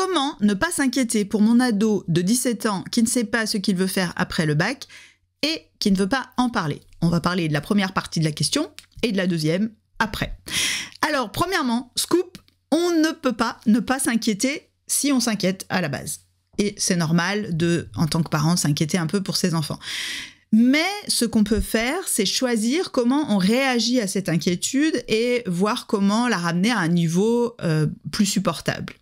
Comment ne pas s'inquiéter pour mon ado de 17 ans qui ne sait pas ce qu'il veut faire après le bac et qui ne veut pas en parler? On va parler de la première partie de la question et de la deuxième après. Alors, premièrement, scoop, on ne peut pas ne pas s'inquiéter si on s'inquiète à la base. Et c'est normal en tant que parent, s'inquiéter un peu pour ses enfants. Mais ce qu'on peut faire, c'est choisir comment on réagit à cette inquiétude et voir comment la ramener à un niveau plus supportable.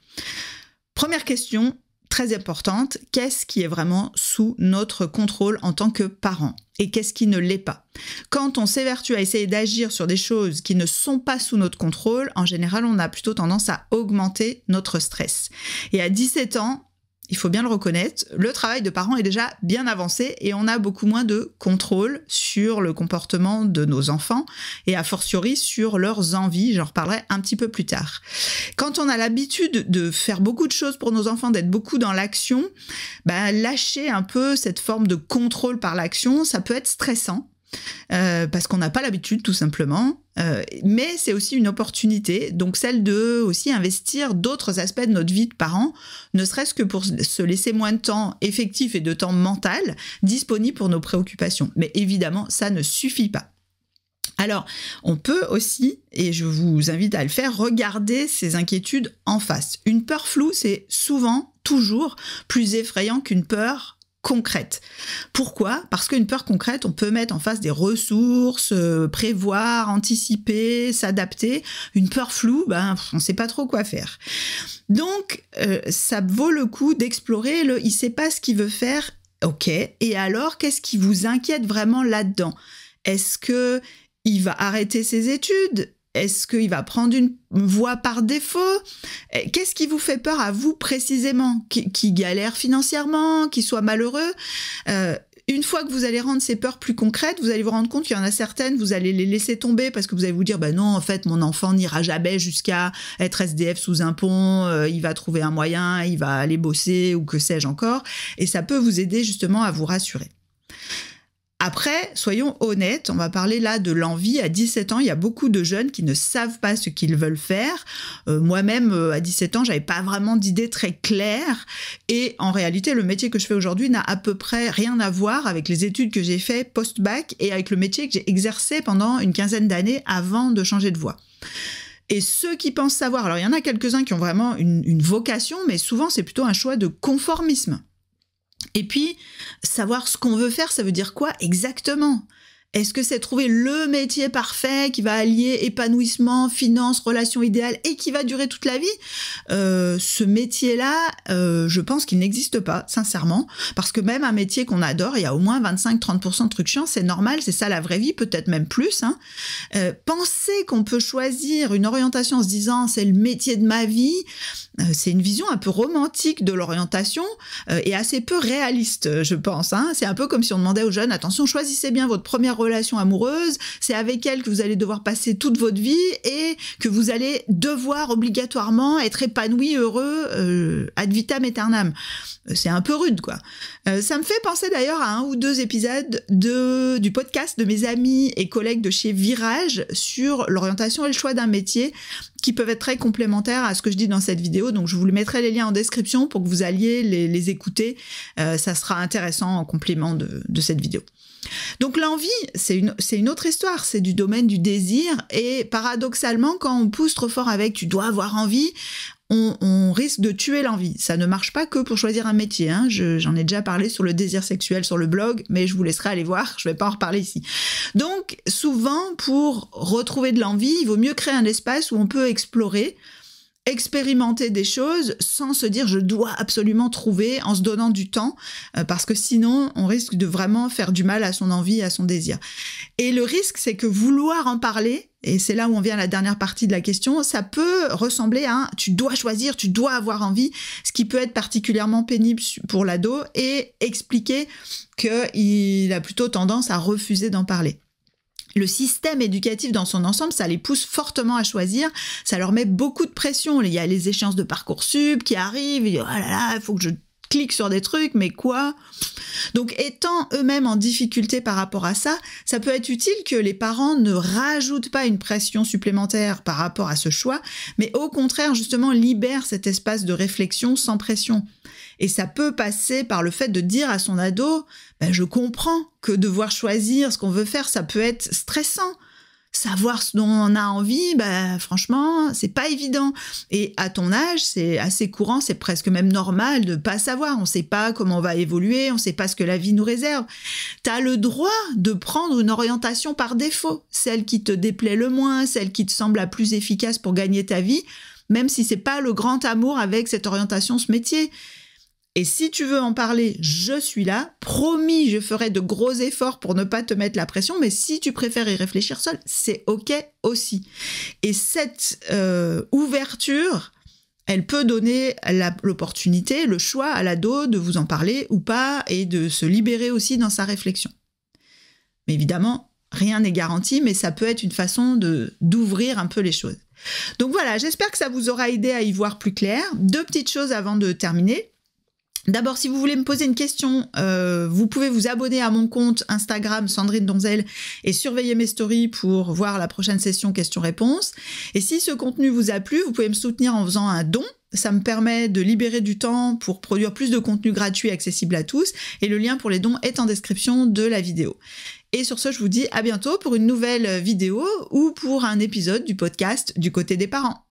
Première question, très importante, qu'est-ce qui est vraiment sous notre contrôle en tant que parent et qu'est-ce qui ne l'est pas? Quand on s'évertue à essayer d'agir sur des choses qui ne sont pas sous notre contrôle, en général, on a plutôt tendance à augmenter notre stress. Et à 17 ans, il faut bien le reconnaître, le travail de parent est déjà bien avancé et on a beaucoup moins de contrôle sur le comportement de nos enfants et a fortiori sur leurs envies, j'en reparlerai un petit peu plus tard. Quand on a l'habitude de faire beaucoup de choses pour nos enfants, d'être beaucoup dans l'action, lâcher un peu cette forme de contrôle par l'action, ça peut être stressant. Parce qu'on n'a pas l'habitude tout simplement, mais c'est aussi une opportunité, donc celle de aussi investir d'autres aspects de notre vie de parent, ne serait-ce que pour se laisser moins de temps effectif et de temps mental disponible pour nos préoccupations. Mais évidemment, ça ne suffit pas. Alors, on peut aussi, et je vous invite à le faire, regarder ces inquiétudes en face. Une peur floue, c'est souvent, toujours, plus effrayant qu'une peur concrète. Pourquoi? Parce qu'une peur concrète, on peut mettre en face des ressources, prévoir, anticiper, s'adapter. Une peur floue, on ne sait pas trop quoi faire. Donc, ça vaut le coup d'explorer il ne sait pas ce qu'il veut faire. Ok. Et alors, qu'est-ce qui vous inquiète vraiment là-dedans? Est-ce qu'il va arrêter ses études? Est-ce qu'il va prendre une voie par défaut? Qu'est-ce qui vous fait peur à vous précisément? Qui galère financièrement? Qui soit malheureux? Une fois que vous allez rendre ces peurs plus concrètes, vous allez vous rendre compte qu'il y en a certaines, vous allez les laisser tomber parce que vous allez vous dire non, en fait, mon enfant n'ira jamais jusqu'à être SDF sous un pont, il va trouver un moyen, il va aller bosser ou que sais-je encore. Et ça peut vous aider justement à vous rassurer. Après, soyons honnêtes, on va parler là de l'envie. À 17 ans, il y a beaucoup de jeunes qui ne savent pas ce qu'ils veulent faire. Moi-même, à 17 ans, j'avais pas vraiment d'idée très claire. Et en réalité, le métier que je fais aujourd'hui n'a à peu près rien à voir avec les études que j'ai fait post-bac et avec le métier que j'ai exercé pendant une quinzaine d'années avant de changer de voie. Et ceux qui pensent savoir, alors il y en a quelques-uns qui ont vraiment une vocation, mais souvent c'est plutôt un choix de conformisme. Et puis, savoir ce qu'on veut faire, ça veut dire quoi exactement? Est-ce que c'est trouver le métier parfait qui va allier épanouissement, finance, relation idéale et qui va durer toute la vie? Ce métier-là, je pense qu'il n'existe pas, sincèrement, parce que même un métier qu'on adore, il y a au moins 25-30% de trucs chiants, c'est normal, c'est ça la vraie vie, peut-être même plus. Penser qu'on peut choisir une orientation en se disant « c'est le métier de ma vie », c'est une vision un peu romantique de l'orientation et assez peu réaliste, je pense. C'est un peu comme si on demandait aux jeunes « attention, choisissez bien votre première relation amoureuse, c'est avec elle que vous allez devoir passer toute votre vie et que vous allez devoir obligatoirement être épanoui, heureux, ad vitam aeternam ». C'est un peu rude, quoi. Ça me fait penser d'ailleurs à un ou deux épisodes du podcast de mes amis et collègues de chez Virage sur l'orientation et le choix d'un métier qui peuvent être très complémentaires à ce que je dis dans cette vidéo. Donc, je vous mettrai les liens en description pour que vous alliez les écouter. Ça sera intéressant en complément de cette vidéo. Donc, l'envie, c'est une autre histoire. C'est du domaine du désir. Et paradoxalement, quand on pousse trop fort avec « tu dois avoir envie », on risque de tuer l'envie. Ça ne marche pas que pour choisir un métier. J'en ai déjà parlé sur le désir sexuel sur le blog, mais je vous laisserai aller voir, je ne vais pas en reparler ici. Donc, souvent, pour retrouver de l'envie, il vaut mieux créer un espace où on peut explorer, expérimenter des choses sans se dire « je dois absolument trouver » en se donnant du temps, parce que sinon, on risque de vraiment faire du mal à son envie, à son désir. Et le risque, c'est que vouloir en parler, et c'est là où on vient à la dernière partie de la question, ça peut ressembler à un « tu dois choisir, tu dois avoir envie », ce qui peut être particulièrement pénible pour l'ado et expliquer qu'il a plutôt tendance à refuser d'en parler. Le système éducatif dans son ensemble, ça les pousse fortement à choisir, ça leur met beaucoup de pression. Il y a les échéances de Parcoursup qui arrivent, et oh là là, il faut que je cliquent sur des trucs, mais quoi? Donc, étant eux-mêmes en difficulté par rapport à ça, ça peut être utile que les parents ne rajoutent pas une pression supplémentaire par rapport à ce choix, mais au contraire, justement, libèrent cet espace de réflexion sans pression. Et ça peut passer par le fait de dire à son ado, je comprends que devoir choisir ce qu'on veut faire, ça peut être stressant. Savoir ce dont on a envie, franchement, c'est pas évident. Et à ton âge, c'est assez courant, c'est presque même normal de pas savoir. On sait pas comment on va évoluer, on sait pas ce que la vie nous réserve. T'as le droit de prendre une orientation par défaut, celle qui te déplaît le moins, celle qui te semble la plus efficace pour gagner ta vie, même si c'est pas le grand amour avec cette orientation, ce métier. Et si tu veux en parler, je suis là. Promis, je ferai de gros efforts pour ne pas te mettre la pression, mais si tu préfères y réfléchir seul, c'est OK aussi. Et cette ouverture, elle peut donner l'opportunité, le choix à l'ado de vous en parler ou pas et de se libérer aussi dans sa réflexion. Mais évidemment, rien n'est garanti, mais ça peut être une façon d'ouvrir un peu les choses. Donc voilà, j'espère que ça vous aura aidé à y voir plus clair. 2 petites choses avant de terminer. D'abord, si vous voulez me poser une question, vous pouvez vous abonner à mon compte Instagram Sandrine Donzel et surveiller mes stories pour voir la prochaine session questions-réponses. Et si ce contenu vous a plu, vous pouvez me soutenir en faisant un don. Ça me permet de libérer du temps pour produire plus de contenu gratuit accessible à tous. Et le lien pour les dons est en description de la vidéo. Et sur ce, je vous dis à bientôt pour une nouvelle vidéo ou pour un épisode du podcast Du côté des parents.